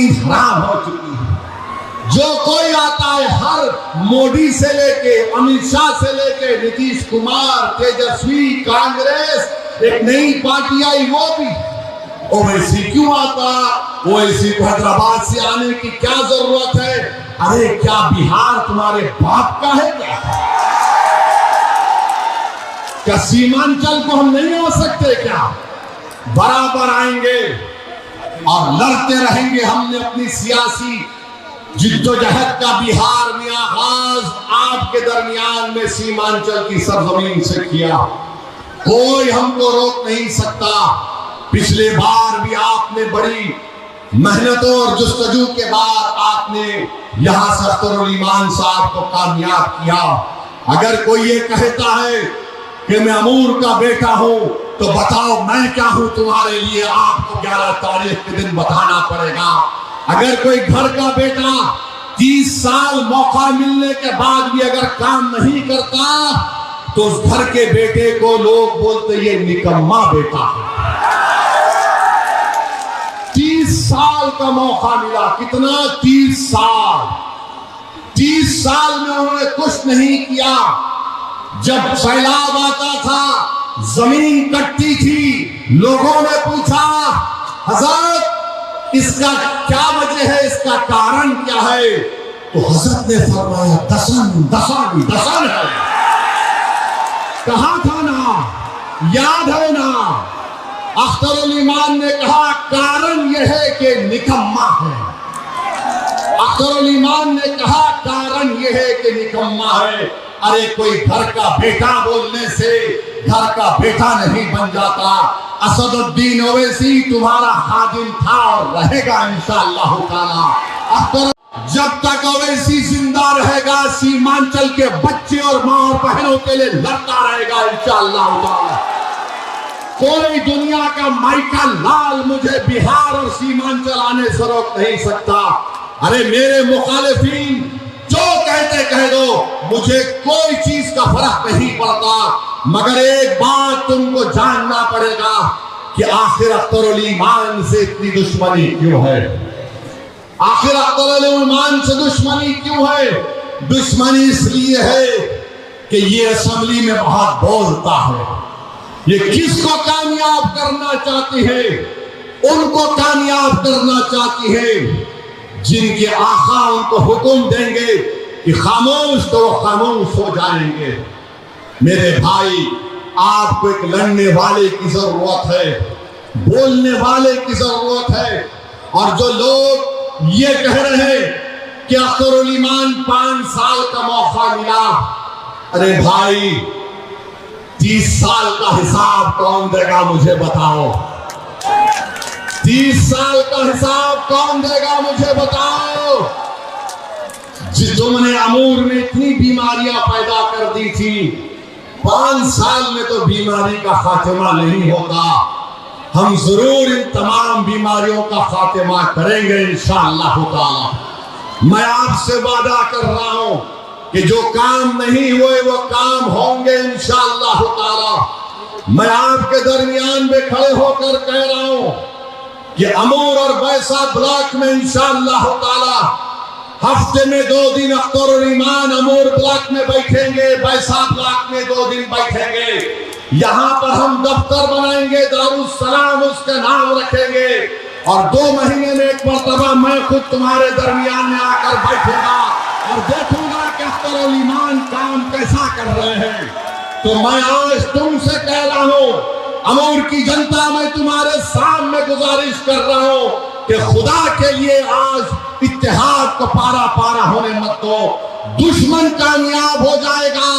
नींद हराम हो चुकी है। जो कोई आता है, हर मोदी से लेके अमित शाह से लेके नीतीश कुमार, तेजस्वी, कांग्रेस, एक नई पार्टी आई वो भी ओवैसी क्यों आता? ओवैसी को हैदराबाद से आने की क्या जरूरत है? अरे क्या बिहार तुम्हारे बाप का है क्या? क्या सीमांचल को हम नहीं हो सकते क्या? बराबर आएंगे और लड़ते रहेंगे। हमने अपनी सियासी जिद्दोजहद का बिहार में आगाज आपके दरमियान में सीमांचल की सरजमीन से किया। कोई हमको रोक नहीं सकता। पिछले बार भी आपने बड़ी मेहनतों और जुस्तजू के बाद आपने यहां से अख्तरुल ईमान साहब को कामयाब किया। अगर कोई ये कहता है कि मैं अमूर का बेटा हूं तो बताओ मैं क्या हूं तुम्हारे लिए, आपको 11 तारीख के दिन बताना पड़ेगा। अगर कोई घर का बेटा 30 साल मौका मिलने के बाद भी अगर काम नहीं करता तो उस घर के बेटे को लोग बोलते ये निकम्मा बेटा है। 30 साल का मौका मिला, कितना 30 साल। 30 साल में उन्होंने कुछ नहीं किया। जब सैलाब आता था, जमीन कटती थी, लोगों ने पूछा हजरत इसका क्या वजह है, इसका कारण क्या है? तो हजरत ने फरमाया दसन है। कहा था ना, याद है ना? अख्तरुल ईमान ने कहा कारण यह है कि निकम्मा है। अख्तरुल ईमान ने कहा कारण यह है कि निकम्मा है। अरे कोई घर का बेटा बोलने से घर का बेटा नहीं बन जाता। असदुद्दीन ओवैसी तुम्हारा खादिम था और रहेगा इंशाअल्लाह ताला। जब तक ओवैसी जिंदा रहेगा, सीमांचल के बच्चे और मां और बहनों के लिए लड़ता रहेगा इंशाअल्लाह ताला। कोई दुनिया का माइकल लाल मुझे बिहार और सीमांचल आने से रोक नहीं सकता। अरे मेरे मुखालिफिन जो कहते कह दो, मुझे कोई चीज का फर्क नहीं पड़ता, मगर एक बात तुमको जानना पड़ेगा कि आखिर अख्तरुल ईमान से इतनी दुश्मनी क्यों है? आखिर अख्तरुल ईमान से दुश्मनी क्यों है? दुश्मनी इसलिए है कि ये असेंबली में बहुत बोलता है। ये किसको कामयाब करना चाहती है? उनको कामयाब करना चाहती है जिनके आका उनको हुक्म देंगे कि खामोश तो वो खामोश हो जाएंगे। मेरे भाई, आपको एक लड़ने वाले की जरूरत है, बोलने वाले की जरूरत है। और जो लोग ये कह रहे हैं कि अख्तरुल ईमान 5 साल का मौका मिला, अरे भाई 30 साल का हिसाब कौन देगा मुझे बताओ? 30 साल का हिसाब कौन देगा मुझे बताओ? तुमने अमूर में इतनी बीमारियां पैदा कर दी थी, 5 साल में तो बीमारी का खात्मा नहीं होगा। हम जरूर इन तमाम बीमारियों का खात्मा करेंगे इंशाअल्लाह ताला। मैं आपसे वादा कर रहा हूं कि जो काम नहीं हुए वो काम होंगे इंशाअल्लाह ताला। मैं आपके दरमियान में खड़े होकर कह रहा हूं कि अमूर और बैसा ब्लॉक में इंशाअल्लाह ताला हफ्ते में 2 दिन अख्तरुल ईमान अमूर ब्लॉक में बैठेंगे, बैसा ब्लॉक में 2 दिन बैठेंगे। यहाँ पर हम दफ्तर बनाएंगे, दारुस्सलाम उसका नाम रखेंगे, और 2 महीने में एक मरतबा मैं खुद तुम्हारे दरमियान में आकर बैठूंगा और देखूंगा कि अख्तरुल ईमान काम कैसा कर रहे हैं। तो मैं आज तुमसे कह रहा हूं, अमूर की जनता, मैं तुम्हारे सामने गुजारिश कर रहा हूं कि खुदा के लिए आज इत्तेहाद को पारा पारा होने मत दो। दुश्मन कामयाब हो जाएगा।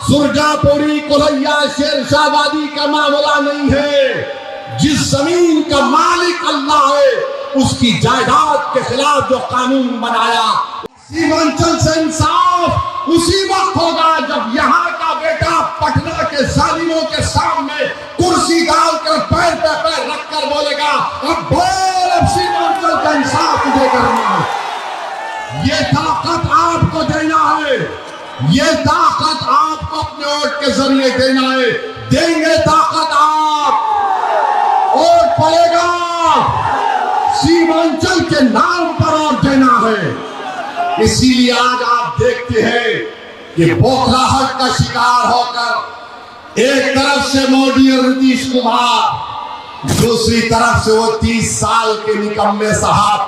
सुरजापुरी, कोलैया, शेरशाहबादी का मामला नहीं है। जिस जमीन का मालिक अल्लाह है, उसकी जायदाद के खिलाफ जो कानून बनाया, सीमांचल से इंसाफ उसी वक्त होगा जब यहाँ का बेटा पटना के जालिमों के सामने कुर्सी डालकर पैर पे पैर रखकर बोलेगा, अब बोल, अब सीमांचल का इंसाफ तुझे करना है। ये ताकत आपको देना है, ये ताकत आपको अपने वोट के जरिए देना है। देंगे ताकत आप, वोट पड़ेगा सीमांचल के नाम इसीलिए आज आप देखते हैं कि बौखलाहट का शिकार होकर एक तरफ से मोदी और नीतीश कुमार, दूसरी तरफ से वो 30 साल के निकम्मे साहब,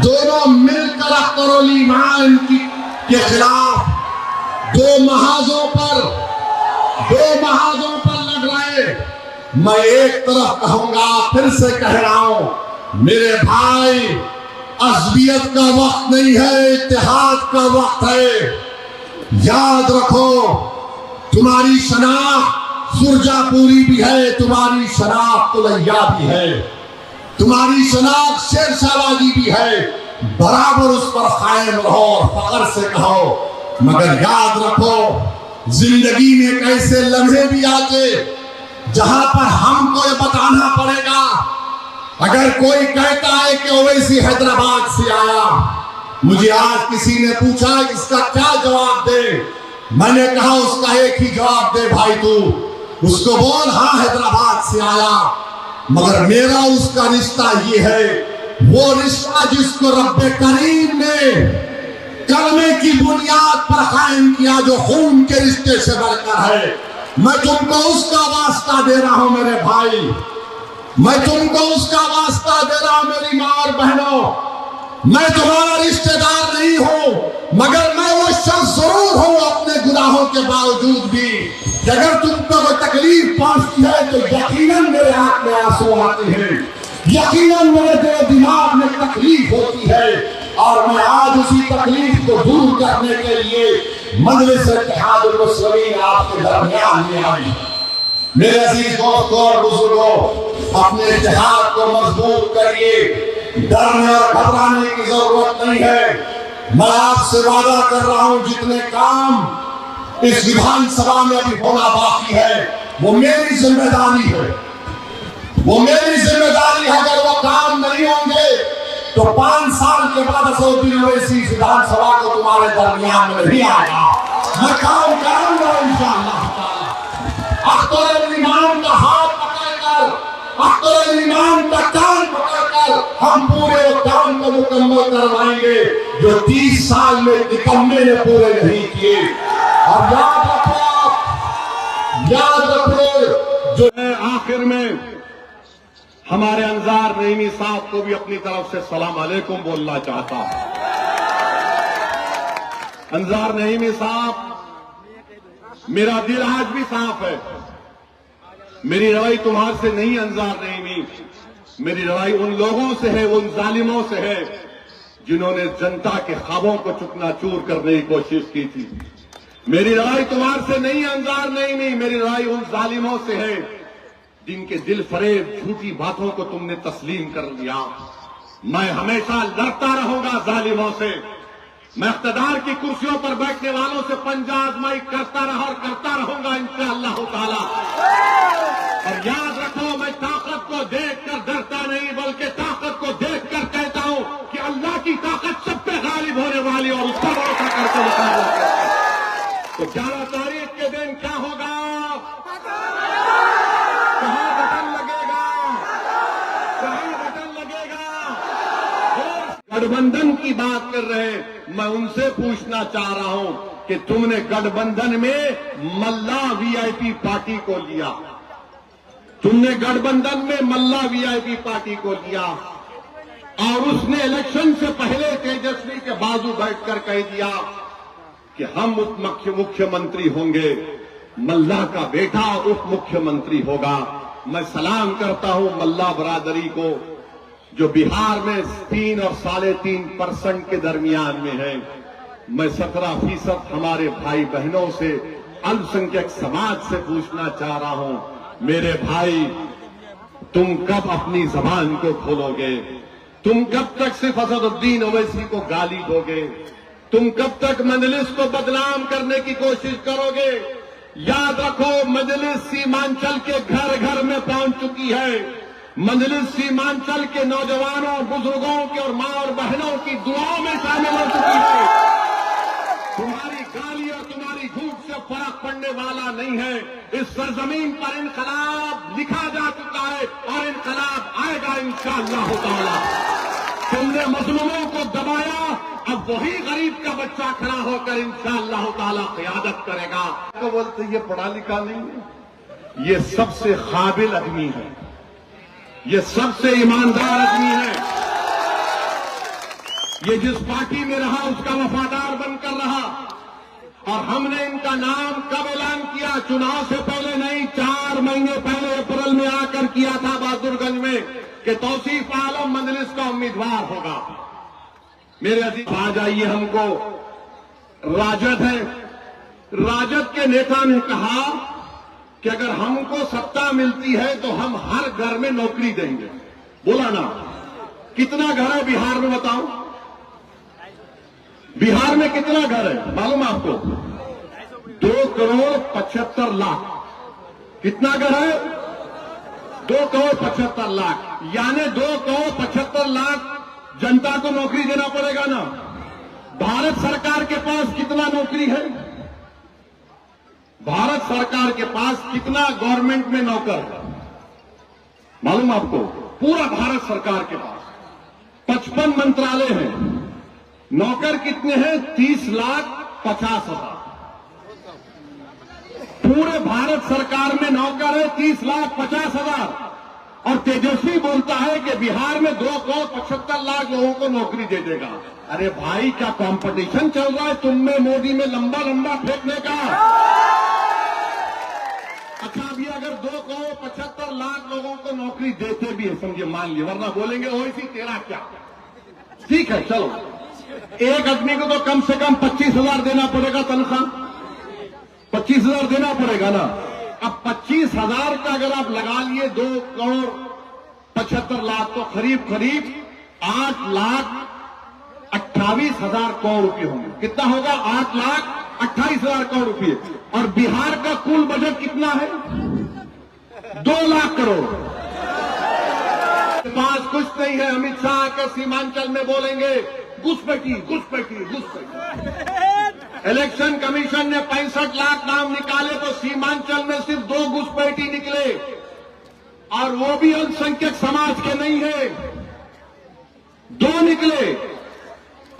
दोनों मिलकर अख्तरुल ईमान के खिलाफ दो महाजों पर लड़ रहे। मैं एक तरफ कहूंगा, फिर से कह रहा हूं, मेरे भाई, अज़बियत का वक्त नहीं है, इत्तेहाद का वक्त है। याद रखो, तुम्हारी शनाख्त सुरजापुरी भी है, तुम्हारी शनाख्त तुलैया भी है, तुम्हारी शनाख्त शेरशाहबादी भी है। बराबर उस पर कायम रहो और फख्र से कहो। मगर याद रखो, जिंदगी में कैसे लम्हे भी आते जहां पर हमको ये बताना पड़ेगा। अगर कोई कहता है कि ओवैसी हैदराबाद से आया, मुझे आज किसी ने पूछा इसका क्या जवाब दे, मैंने कहा उसका एक ही जवाब दे भाई, तू उसको बोल हाँ हैदराबाद से आया, मगर मेरा उसका रिश्ता ये है, वो रिश्ता जिसको रब्बे करीम ने कलमे की बुनियाद पर कायम किया, जो खून के रिश्ते से बढ़कर है। मैं तुमको उसका वास्ता दे रहा हूं मेरे भाई, मैं तुमको उसका वास्ता दे रहा हूं मेरी मां और बहनों। मैं तुम्हारा रिश्तेदार नहीं हूं, मगर मैं वो शख्स जरूर हूं अपने गुनाहों के बावजूद भी, कि अगर तुमको कोई तकलीफ पहुंचती है तो यकीनन मेरे आंख में आंसू आते हैं, यकीनन मेरे दिल दिमाग में तकलीफ होती है। और मैं आज उसी तकलीफ को दूर करने के लिए मजलिस इत्तेहादुल मुस्लिमीन आपके दरमियान में आई। मेरे अजीज दोस्तों और बुजुर्गों, अपने इत्तेहाद को मजबूत करिए, डरने और घबराने की जरूरत नहीं है। मैं आपसे वादा कर रहा हूं, जितने काम इस विधानसभा में अभी होना बाकी है, वो मेरी जिम्मेदारी है, वो मेरी जिम्मेदारी है। अगर वो काम नहीं होंगे तो 5 साल के बाद असदुद्दीन ओवैसी विधानसभा को तुम्हारे दरमियान में नहीं आएगा। मैं काम करूंगा इंशाअल्लाह ताला। अख्तरुल ईमान का हाथ पकड़कर, अख्तरुल ईमान का कान पकड़कर हम पूरे काम को मुकम्मल करवाएंगे जो 30 साल में निकम्मे ने पूरे नहीं किए। और याद रखो जो है, आखिर में हमारे अंजार नईमी साहब को भी अपनी तरफ से सलाम अलैकुम बोलना चाहता हूं। अंजार नईमी साहब, मेरा दिल आज भी साफ है। मेरी लड़ाई तुम्हारे से नहीं अंजार नईमी, मेरी लड़ाई उन लोगों से है, उन जालिमों से है जिन्होंने जनता के ख्वाबों को चुकनाचूर करने की कोशिश की थी। मेरी लड़ाई तुम्हारे से नहीं अंजार नईमी, मेरी लड़ाई उन जालिमों से है जिनके दिल फरेब झूठी बातों को तुमने तस्लीम कर लिया। मैं हमेशा लड़ता रहूंगा जालिमों से। मैं इख्तिदार की कुर्सियों पर बैठने वालों से पंजा आजमाई करता रहा और करता रहूंगा इंशाअल्लाह ताला। और याद रखो, मैं ताकत को देखकर डरता नहीं, बल्कि ताकत को देखकर कहता हूं कि अल्लाह की ताकत सब पे गालिब होने वाली और उसका भरोसा करके मुकाबला करता है। तो 11 तारीख के दिन क्या होगा, कहां बटन लगेगा, कहां बटन लगेगा। गठबंधन की बात कर रहे हैं, मैं उनसे पूछना चाह रहा हूं कि तुमने गठबंधन में मल्ला वीआईपी पार्टी को लिया, तुमने गठबंधन में मल्ला वीआईपी पार्टी को लिया और उसने इलेक्शन से पहले तेजस्वी के बाजू बैठकर कह दिया कि हम मुख्यमंत्री होंगे, मल्ला का बेटा उप मुख्यमंत्री होगा। मैं सलाम करता हूं मल्ला बरादरी को, जो बिहार में 3 और 3.5% के दरमियान में है। मैं 17% हमारे भाई बहनों से, अल्पसंख्यक समाज से पूछना चाह रहा हूं, मेरे भाई, तुम कब अपनी जबान को खोलोगे? तुम कब तक सिर्फ असदुद्दीन ओवैसी को गाली दोगे? तुम कब तक मजलिस को बदनाम करने की कोशिश करोगे? याद रखो, मजलिस सीमांचल के घर घर में पहुंच चुकी है। मजलिस सीमांचल के नौजवानों, बुजुर्गों के और मां और बहनों की दुआओं में शामिल हो चुकी है। तुम्हारी गाली और तुम्हारी झूठ से फर्क पड़ने वाला नहीं है। इस सरजमीन पर इनकलाब लिखा जा चुका है और इनकलाब आएगा इंशाअल्लाह ताला। तुमने मजलूमों को दबाया, अब वही गरीब का बच्चा खड़ा होकर इंशाअल्लाह ताला क़यादत करेगा। तो बोलते ये पढ़ा लिखा नहीं है, ये सबसे काबिल आदमी है, ये सबसे ईमानदार आदमी है, ये जिस पार्टी में रहा उसका वफादार बनकर रहा। और हमने इनका नाम कब ऐलान किया? चुनाव से पहले नहीं, 4 महीने पहले अप्रैल में आकर किया था बहादुरगंज में कि तौसीफ आलम मजलिस का उम्मीदवार होगा। मेरे अजीज आ जाइए, हमको राजद है, राजद के नेता ने कहा कि अगर हमको सत्ता मिलती है तो हम हर घर में नौकरी देंगे। बोला ना, कितना घर है बिहार में बताओ? बिहार में कितना घर है मालूम आपको? 2,75,00,000। कितना घर है? 2,75,00,000। यानी 2,75,00,000 जनता को नौकरी देना पड़ेगा ना। भारत सरकार के पास कितना नौकरी है? भारत सरकार के पास कितना गवर्नमेंट में नौकर है मालूम आपको? पूरा भारत सरकार के पास 55 मंत्रालय हैं। नौकर कितने हैं? 30,50,000। पूरे भारत सरकार में नौकर है 30,50,000। और तेजस्वी बोलता है कि बिहार में 2,75,00,000 लोगों को नौकरी दे देगा। अरे भाई, क्या कंपटीशन चल रहा है तुम में मोदी में लंबा लंबा फेंकने का? अच्छा, अभी अगर 2,75,00,000 लोगों को नौकरी देते भी है, समझिए, मान लिया, वरना बोलेंगे ओवैसी तेरा क्या। ठीक है, चलो, एक आदमी को तो कम से कम 25,000 देना पड़ेगा तनख्वाह, 25,000 देना पड़ेगा ना। अब 25,000 का अगर आप लगा लिए 2,75,00,000 तो करीब 8,28,000 करोड़ रुपए होंगे। कितना होगा? 8,28,000 करोड़ रुपए। और बिहार का कुल बजट कितना है? 2 लाख करोड़। पास कुछ नहीं है। अमित शाह के सीमांचल में बोलेंगे घुसपैठी घुसपैठी घुसपैठी। इलेक्शन कमीशन ने 65 लाख नाम निकाले तो सीमांचल में सिर्फ 2 घुसपैठी निकले, और वो भी अल्पसंख्यक समाज के नहीं है, 2 निकले।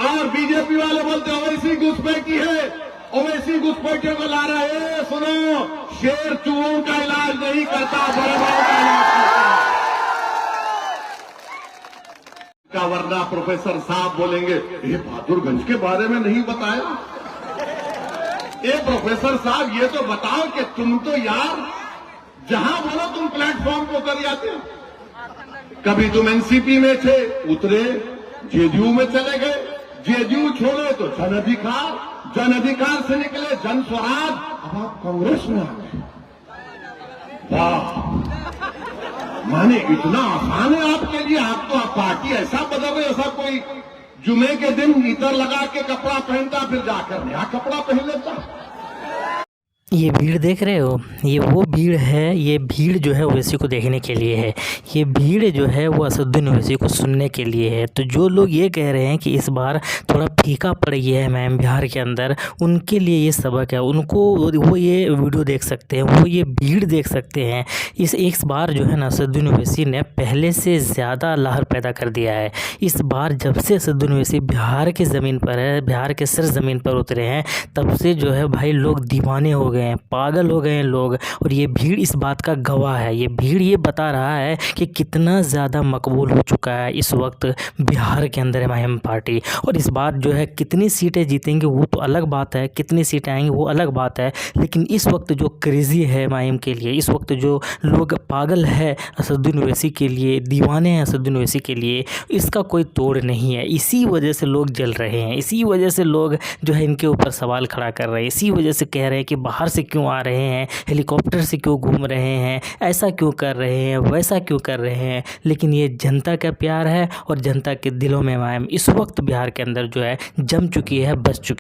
और बीजेपी वाले बोलते ओवैसी घुसपैठी है, ओवैसी घुसपैठियों को ला रहा है। सुनो, शेर चूहों का इलाज नहीं करता, बड़े बड़ों का इलाज करता। वरना प्रोफेसर साहब बोलेंगे ये बहादुरगंज के बारे में नहीं बताया। प्रोफेसर साहब, ये तो बताओ कि तुम तो यार जहां बोलो तुम प्लेटफॉर्म को उतर जाते हो। कभी तुम एनसीपी में थे, उतरे, जेडीयू में चले गए, जेडीयू छोड़े तो जन अधिकार, जन अधिकार से निकले जन स्वराज, अब आप कांग्रेस में आ गए। वाह, माने इतना आसान है आपके लिए? आप तो पार्टी ऐसा बदल रहे, ऐसा कोई जुमे के दिन इतर लगा के कपड़ा पहनता, फिर जाकर नया कपड़ा पहन लेता। ये भीड़ देख रहे हो, ये वो भीड़ है। ये भीड़ जो है ओवैसी को देखने के लिए है। ये भीड़ जो है वो असदुद्दीन ओवैसी को सुनने के लिए है। तो जो लोग ये कह रहे हैं कि इस बार थोड़ा फीका पड़ गया है मैम बिहार के अंदर, उनके लिए ये सबक है। उनको वो ये वीडियो देख सकते हैं, वो ये भीड़ देख सकते हैं। इस एक बार जो है ना असदुद्दीन ओवैसी ने पहले से ज़्यादा लहर पैदा कर दिया है। इस बार जब से असदुद्दीन ओवैसी बिहार की ज़मीन पर है, बिहार के सर ज़मीन पर उतरे हैं, तब से जो है भाई लोग दीवाने हो गए हैं, पागल हो गए हैं लोग। और ये भीड़ इस बात का गवाह है। ये भीड़ ये बता रहा है कि कितना ज़्यादा मकबूल हो चुका है इस वक्त बिहार के अंदर एमआईएम पार्टी। और इस बार जो है कितनी सीटें जीतेंगे वो तो अलग बात है, कितनी सीटें आएंगी वो अलग बात है, लेकिन इस वक्त जो क्रेज़ी है एमआईएम के लिए, इस वक्त जो लोग पागल है असदुद्दीन ओवैसी के लिए, दीवाने हैं असदुद्दीन ओवैसी के लिए, इसका कोई तोड़ नहीं है। इसी वजह से लोग जल रहे हैं, इसी वजह से लोग जो है इनके ऊपर सवाल खड़ा कर रहे हैं, इसी वजह से कह रहे हैं कि बाहर से क्यों आ रहे हैं, हेलीकॉप्टर से क्यों घूम रहे हैं, ऐसा क्यों कर रहे हैं, वैसा क्यों कर रहे हैं। लेकिन ये जनता का प्यार है और जनता के दिलों में एमआईएम इस वक्त बिहार के अंदर जो है जम चुकी है, बस चुकी है।